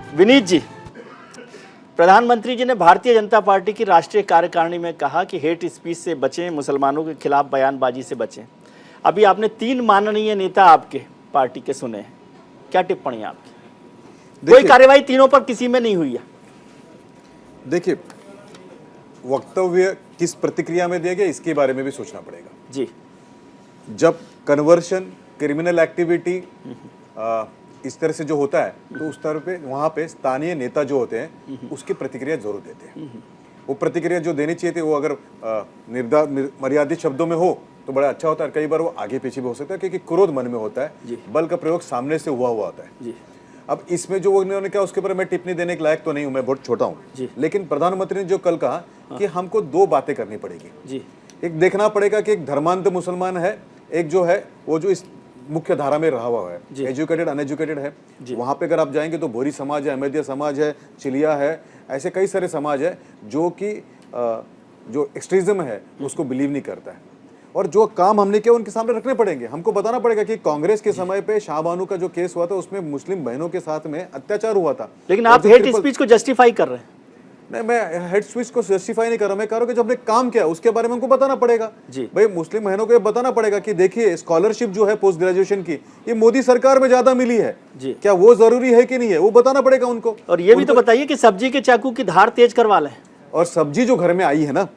विनीत जी, प्रधानमंत्री जी ने भारतीय जनता पार्टी की राष्ट्रीय कार्यकारिणी में कहा कि हेट स्पीच से बचें, मुसलमानों के खिलाफ बयानबाजी से बचें। अभी आपने 3 माननीय नेता आपके पार्टी के सुने हैं, क्या टिप्पणी आपकी? कोई कार्रवाई तीनों पर किसी में नहीं हुई है। देखिए, वक्तव्य किस प्रतिक्रिया में दिया गया इसके बारे में भी सोचना पड़ेगा जी। जब कन्वर्शन, क्रिमिनल एक्टिविटी इस तरह से जो होता है तो उस तरह पे वहाँ पे स्थानीय नेता जो होते हैं उसकी प्रतिक्रिया जरूर देते हैं। वो प्रतिक्रिया जो देनी चाहिए थी वो अगर मर्यादित शब्दों में हो तो बड़ा अच्छा होता है। कई बार वो आगे पीछे भी हो सकता है क्योंकि क्रोध मन में होता है, बल का प्रयोग सामने से हुआ होता है। अब इसमें जो उन्होंने कहा उसके ऊपर मैं टिप्पणी देने के लायक तो नहीं हूं, मैं बहुत छोटा हूं, लेकिन प्रधानमंत्री ने जो कल कहा कि हमको 2 बातें करनी पड़ेगी। एक देखना पड़ेगा कि एक धर्मांध मुसलमान है, एक जो है वो जो इस मुख्य धारा में रहा हुआ है, एजुकेटेड अनएजुकेटेड है। वहां पे अगर आप जाएंगे तो बोरी समाज है, अहमदिया समाज है, चिलिया है, ऐसे कई सारे समाज है जो कि जो एक्सट्रीज्म है उसको बिलीव नहीं करता है। और जो काम हमने किया उनके सामने रखने पड़ेंगे। हमको बताना पड़ेगा कि कांग्रेस के समय पे शाहबानू का जो केस हुआ था उसमें मुस्लिम बहनों के साथ में अत्याचार हुआ था। लेकिन आप हेट स्पीच को जस्टिफाई कर रहे हैं। नहीं, मैं हेट स्पीच को जस्टिफाई नहीं कर रहा, मैं कह रहा हूं कि जो हमने काम किया उसके बारे में हमको बताना पड़ेगा। भाई मुस्लिम बहनों को ये बताना पड़ेगा कि देखिए स्कॉलरशिप जो है पोस्ट ग्रेजुएशन की ये मोदी सरकार में ज्यादा मिली है, क्या वो जरूरी है कि नहीं है, वो बताना पड़ेगा उनको। और ये भी तो बताइए कि सब्जी के चाकू की धार तेज करवा लें। और सब्जी जो घर में आई है ना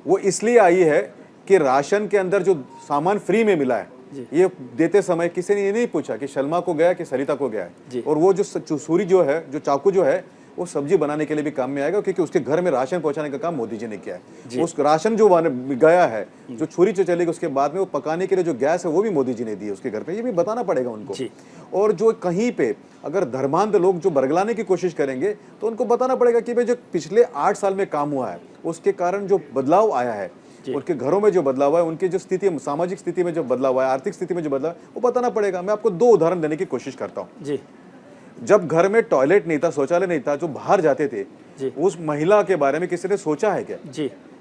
वो इसलिए आई है कि राशन के अंदर जो सामान फ्री में मिला है, ये देते समय किसी ने ये नहीं पूछा कि शर्मा को गया कि सरिता को गया है। और वो जो छुरी जो है, जो चाकू जो है, वो सब्जी बनाने के लिए भी काम में आएगा क्योंकि उसके घर में राशन पहुंचाने का काम मोदी जी ने किया है। उस राशन जो गया है, जो छुरी जो चलेगी उसके बाद में वो पकाने के लिए जो गैस है वो भी मोदी जी ने दी है उसके घर पे, ये भी बताना पड़ेगा उनको। और जो कहीं पे अगर धर्मांध लोग जो बरगलाने की कोशिश करेंगे तो उनको बताना पड़ेगा कि भाई जो पिछले 8 साल में काम हुआ है उसके कारण जो बदलाव आया है, उनके घरों में जो बदलाव है, उनकी जो स्थिति, सामाजिक स्थिति में जो बदलाव है, आर्थिक स्थिति में जो बदलाव है, वो बताना पड़ेगा। मैं आपको 2 उदाहरण देने की कोशिश करता हूँ। जब घर में टॉयलेट नहीं था, शौचालय नहीं था, जो बाहर जाते थे, उस महिला के बारे में किसी ने सोचा है क्या?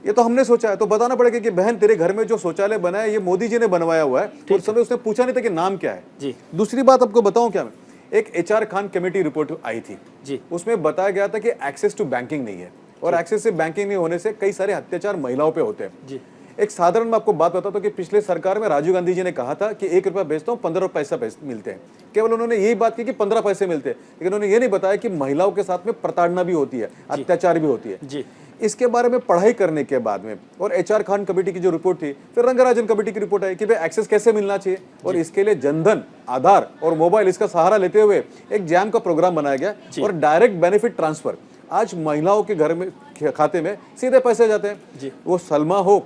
ये तो हमने सोचा है। तो बताना पड़ेगा कि बहन तेरे घर में जो शौचालय बना है ये मोदी जी ने बनवाया हुआ है। उस समय उसने पूछा नहीं था कि नाम क्या है। दूसरी बात आपको बताऊं क्या, मैं एक HR खान कमेटी रिपोर्ट आई थी, उसमें बताया गया था कि एक्सेस टू बैंकिंग नहीं है और एक्सेस से बैंकिंग नहीं होने से कई सारे अत्याचार महिलाओं पे होते हैं। एक साधारण मैं आपको बात बताता हूं कि पिछले सरकार में राजीव गांधी जी ने कहा था कि 1 रुपया बेचता हूं 15 पैसा मिलते हैं। केवल उन्होंने यही बात की कि 15 पैसे मिलते हैं, लेकिन उन्होंने ये नहीं बताया कि महिलाओं के साथ में प्रताड़ना भी होती है, अत्याचार भी होती है। इसके बारे में पढ़ाई करने के बाद में और HR खान कमेटी की जो रिपोर्ट थी, फिर रंगराजन कमेटी की रिपोर्ट आई कि भाई एक्सेस कैसे मिलना चाहिए और इसके लिए जनधन, आधार और मोबाइल इसका सहारा लेते हुए एक जैम का प्रोग्राम बनाया गया और डायरेक्ट बेनिफिट ट्रांसफर आज महिलाओं के घर में खाते में सीधे पैसे जाते हैं। वो सलमा हो,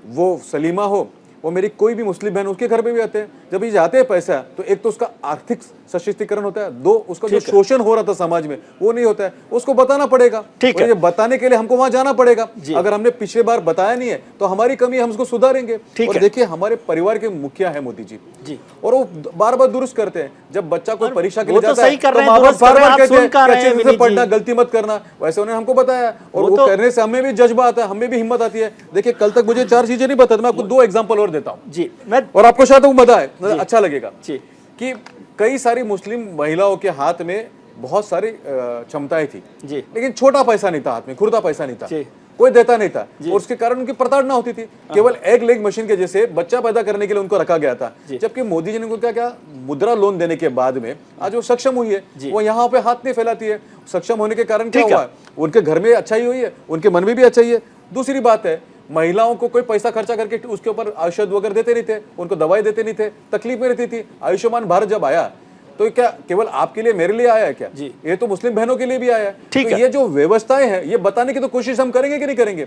वो सलीमा हो, वो मेरी कोई भी मुस्लिम बहन, उसके घर पे भी आते हैं। जब ये जाते हैं पैसा तो एक तो उसका आर्थिक सशक्तिकरण होता है, 2 उसका जो शोषण हो रहा था समाज में वो नहीं होता है। उसको बताना पड़ेगा। और ये बताने के लिए हमको वहां जाना पड़ेगा। अगर हमने पिछले बार बताया नहीं है तो हमारी कमी हम उसको सुधारेंगे। और देखिए हमारे परिवार के मुखिया है मोदी जी, और वो बार-बार दुरुस्त करते हैं। जब बच्चा कोई परीक्षा के लिए जाता है तो माँ-बाप बार-बार कहते हैं अच्छे से पढ़ना, गलती मत करना, वैसे उन्होंने हमको बताया और वो करने से हमें भी जज्बा आता है, हमें भी हिम्मत आती है। देखिए कल तक मुझे 4 चीजें नहीं पता, मैं आपको 2 एग्जाम्पल और देता हूँ और आपको शायद वो मजा है, अच्छा लगेगा कि कई सारी मुस्लिम महिलाओं के हाथ में बहुत सारी क्षमताएं थी, लेकिन छोटा पैसा नहीं था हाथ में, खुर्दा पैसा नहीं था, कोई देता नहीं था और उसके कारण उनकी प्रताड़ना होती थी। केवल एग लेग मशीन के जैसे बच्चा पैदा करने के लिए उनको रखा गया था। जबकि मोदी जी ने उनको क्या मुद्रा लोन देने के बाद में आज वो सक्षम हुई है, वो यहाँ पे हाथ नहीं फैलाती है। सक्षम होने के कारण क्या हुआ है, उनके घर में अच्छाई हुई है, उनके मन में भी अच्छाई है। दूसरी बात है, महिलाओं को कोई पैसा खर्चा करके उसके ऊपर औषध वगैरह देते नहीं थे, उनको दवाई देते नहीं थे, तकलीफ में रहती थी। आयुष्मान भारत जब आया तो क्या केवल आपके लिए, मेरे लिए आया है क्या? ये तो मुस्लिम बहनों के लिए भी आया है। तो ये जो व्यवस्थाएं हैं ये बताने की तो कोशिश हम करेंगे कि नहीं करेंगे?